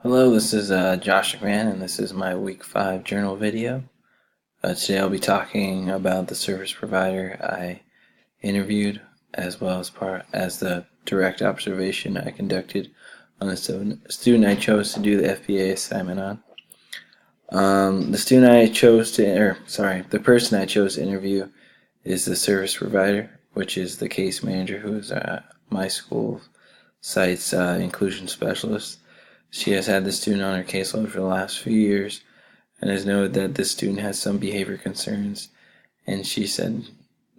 Hello, this is Josh McMahon, and this is my Week 5 journal video. Today I'll be talking about the service provider I interviewed, as well as part as the direct observation I conducted on the student I chose to do the FBA assignment on. The person I chose to interview is the service provider, which is the case manager, who is my school site's inclusion specialist. She has had the student on her caseload for the last few years and has noted that this student has some behavior concerns, and she said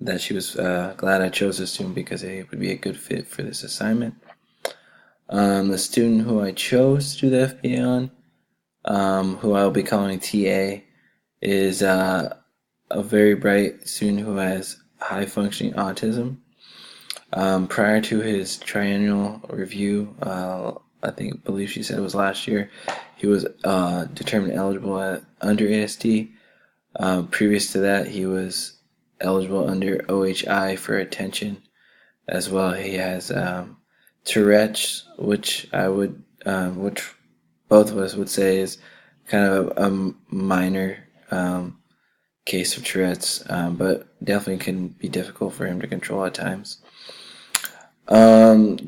that she was glad I chose this student because he would be a good fit for this assignment. The student who I chose to do the FBA on, who I'll be calling TA, is a very bright student who has high functioning autism. Prior to his triennial review, believe she said it was last year, he was determined eligible under ASD. Previous to that, he was eligible under OHI for attention as well. He has Tourette's, which both of us would say is kind of a minor case of Tourette's, but definitely can be difficult for him to control at times.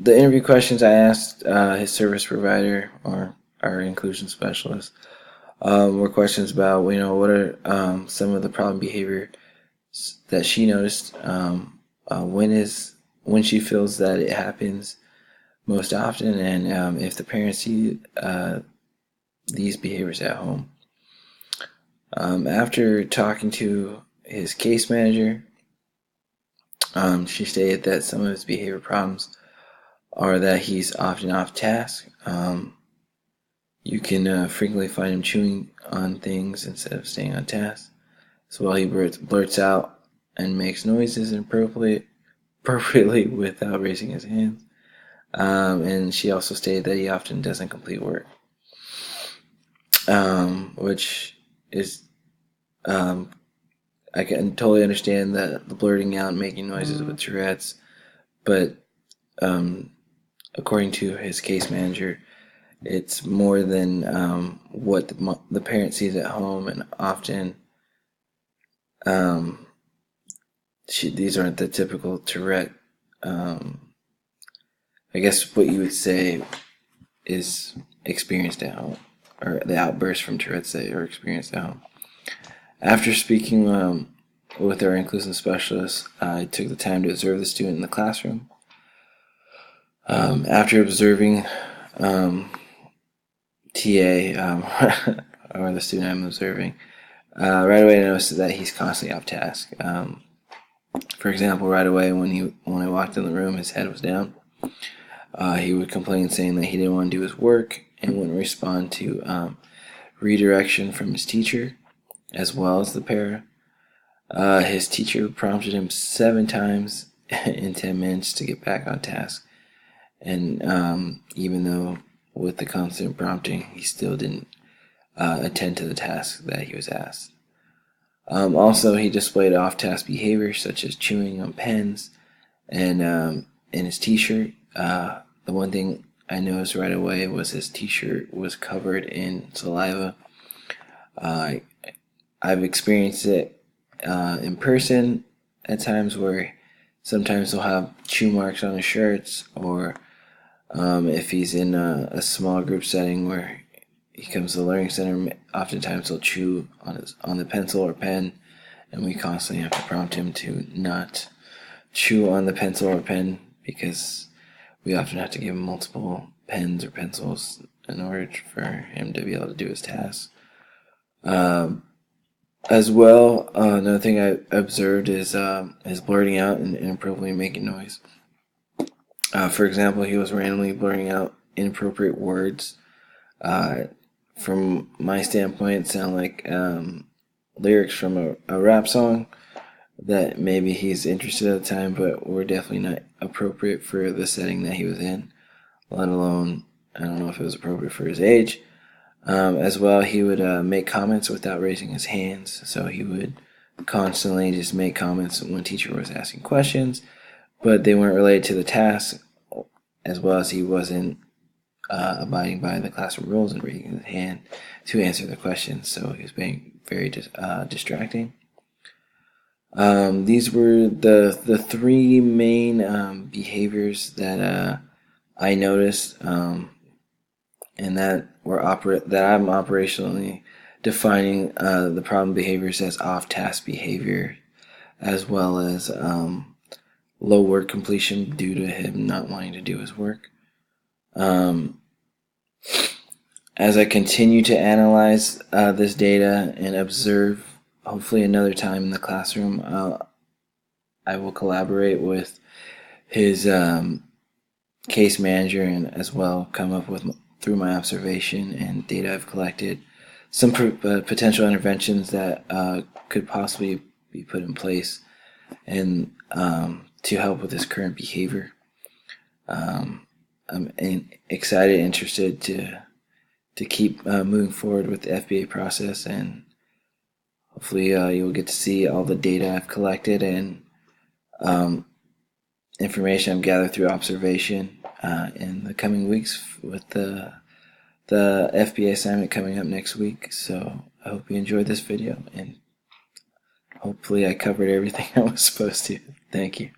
The interview questions I asked his service provider, or our inclusion specialist, were questions about, what are some of the problem behavior that she noticed, when she feels that it happens most often, and if the parents see these behaviors at home. After talking to his case manager, she stated that some of his behavior problems are that he's often off task. You can frequently find him chewing on things instead of staying on task. As well, he blurts out and makes noises appropriately without raising his hands. And she also stated that he often doesn't complete work, which is I can totally understand that the blurting out and making noises with Tourette's, but according to his case manager, it's more than what the parent sees at home, and often these aren't the typical Tourette. I guess what you would say is experienced at home, or the outbursts from Tourette's that are experienced at home. After speaking with our inclusion specialist, I took the time to observe the student in the classroom. After observing TA, or the student I'm observing, right away I noticed that he's constantly off task. For example, right away when I walked in the room, his head was down. He would complain, saying that he didn't want to do his work and wouldn't respond to redirection from his teacher, as well as the para. His teacher prompted him 7 times in 10 minutes to get back on task. And even though with the constant prompting, he still didn't attend to the task that he was asked. Also, he displayed off-task behavior such as chewing on pens and in his t-shirt. The one thing I noticed right away was his t-shirt was covered in saliva. I've experienced it in person at times, where sometimes he'll have chew marks on his shirts, or if he's in a small group setting where he comes to the learning center, oftentimes he'll chew on the pencil or pen, and we constantly have to prompt him to not chew on the pencil or pen, because we often have to give him multiple pens or pencils in order for him to be able to do his tasks. As well, another thing I observed is blurting out and inappropriately making noise. For example, he was randomly blurting out inappropriate words. From my standpoint, it sounded like lyrics from a rap song that maybe he's interested at the time, but were definitely not appropriate for the setting that he was in, let alone, I don't know if it was appropriate for his age. As well, he would make comments without raising his hands, so he would constantly just make comments when teacher was asking questions, but they weren't related to the task, as well as he wasn't abiding by the classroom rules and raising his hand to answer the questions. So he was being very distracting. These were the three main behaviors that I noticed, and that I'm operationally defining the problem behaviors as off-task behavior, as well as low work completion due to him not wanting to do his work. As I continue to analyze this data and observe, hopefully another time in the classroom, I will collaborate with his case manager and as well come up with, through my observation and data I've collected, some potential interventions that could possibly be put in place and to help with this current behavior. I'm excited, interested to keep moving forward with the FBA process, and hopefully you'll get to see all the data I've collected and information I've gathered through observation in the coming weeks with the FBA assignment coming up next week. So I hope you enjoyed this video, and hopefully I covered everything I was supposed to. Thank you.